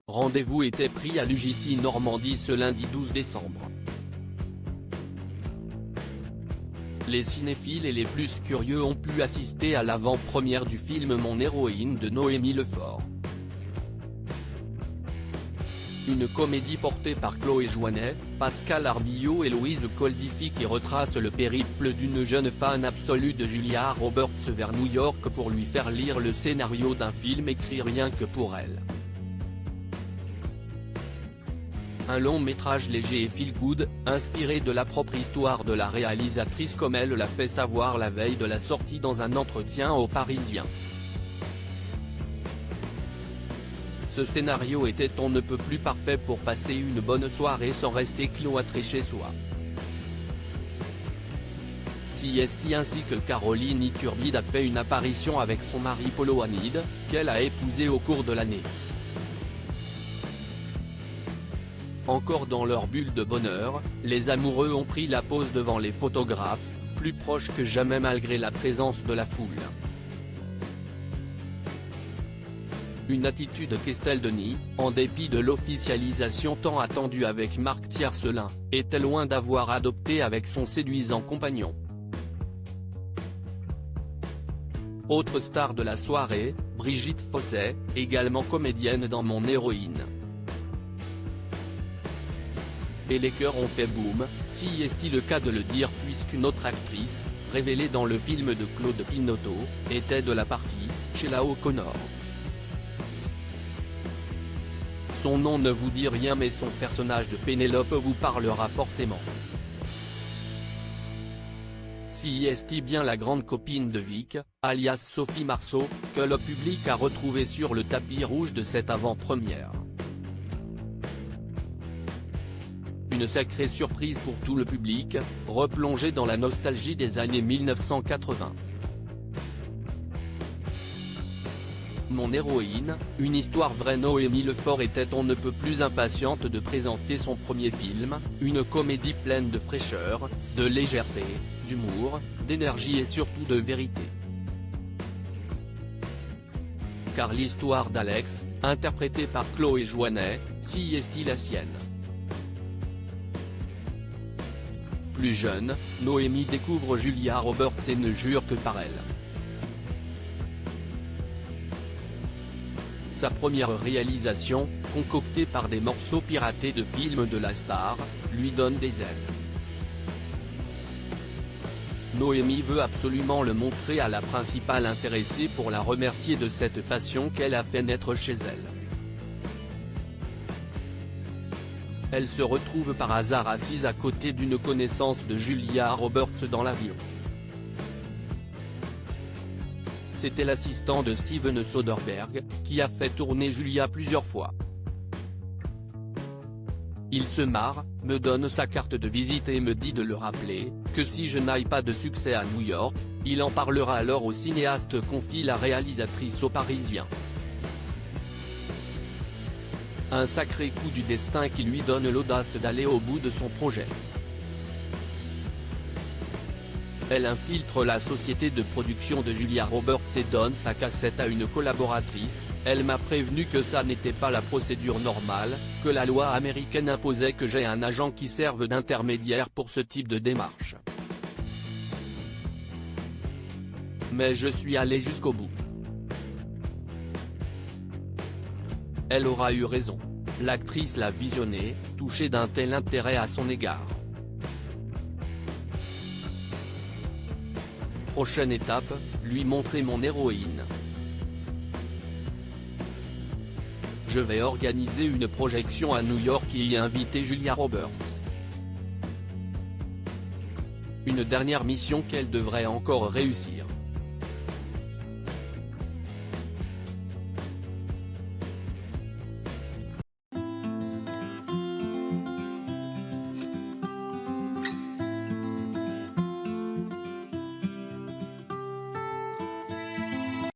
rendez-vous était pris à l'UJC Normandie ce lundi 12 décembre. Les cinéphiles et les plus curieux ont pu assister à l'avant-première du film Mon héroïne de Noémie Lefort. Une comédie portée par Chloé Jouannet, Pascal Arbillot et Louise Coldifi qui retrace le périple d'une jeune fan absolue de Julia Roberts vers New York pour lui faire lire le scénario d'un film écrit rien que pour elle. Un long métrage léger et feel-good, inspiré de la propre histoire de la réalisatrice comme elle l'a fait savoir la veille de la sortie dans un entretien au Parisien. Ce scénario était on ne peut plus parfait pour passer une bonne soirée sans rester cloîtré chez soi. Siesti ainsi que Caroline Iturbide a fait une apparition avec son mari Polo Hanid, qu'elle a épousé au cours de l'année. Encore dans leur bulle de bonheur, les amoureux ont pris la pose devant les photographes, plus proches que jamais malgré la présence de la foule. Une attitude qu'Estelle Denis, en dépit de l'officialisation tant attendue avec Marc Tiercelin, était loin d'avoir adopté avec son séduisant compagnon. Autre star de la soirée, Brigitte Fossey, également comédienne dans Mon héroïne. Et les cœurs ont fait boum, si est-il le cas de le dire puisqu'une autre actrice, révélée dans le film de Claude Pinoteau, était de la partie, Sheila O'Connor. Son nom ne vous dit rien mais son personnage de Pénélope vous parlera forcément. Si est bien la grande copine de Vic, alias Sophie Marceau, que le public a retrouvé sur le tapis rouge de cette avant-première. Une sacrée surprise pour tout le public, replongé dans la nostalgie des années 1980. Mon héroïne, une histoire vraie. Noémie Lefort était on ne peut plus impatiente de présenter son premier film, une comédie pleine de fraîcheur, de légèreté, d'humour, d'énergie et surtout de vérité. Car l'histoire d'Alex, interprétée par Chloé Jouannet, si est la sienne. Plus jeune, Noémie découvre Julia Roberts et ne jure que par elle. Sa première réalisation, concoctée par des morceaux piratés de films de la star, lui donne des ailes. Noémie veut absolument le montrer à la principale intéressée pour la remercier de cette passion qu'elle a fait naître chez elle. Elle se retrouve par hasard assise à côté d'une connaissance de Julia Roberts dans l'avion. C'était l'assistant de Steven Soderbergh, qui a fait tourner Julia plusieurs fois. Il se marre, me donne sa carte de visite et me dit de le rappeler, que si je n'aille pas de succès à New York, il en parlera alors au cinéaste, confie la réalisatrice au Parisien. Un sacré coup du destin qui lui donne l'audace d'aller au bout de son projet. Elle infiltre la société de production de Julia Roberts et donne sa cassette à une collaboratrice. Elle m'a prévenu que ça n'était pas la procédure normale, que la loi américaine imposait que j'ai un agent qui serve d'intermédiaire pour ce type de démarche. Mais je suis allé jusqu'au bout. Elle aura eu raison. L'actrice l'a visionné, touchée d'un tel intérêt à son égard. Prochaine étape, lui montrer Mon héroïne. Je vais organiser une projection à New York et y inviter Julia Roberts. Une dernière mission qu'elle devrait encore réussir.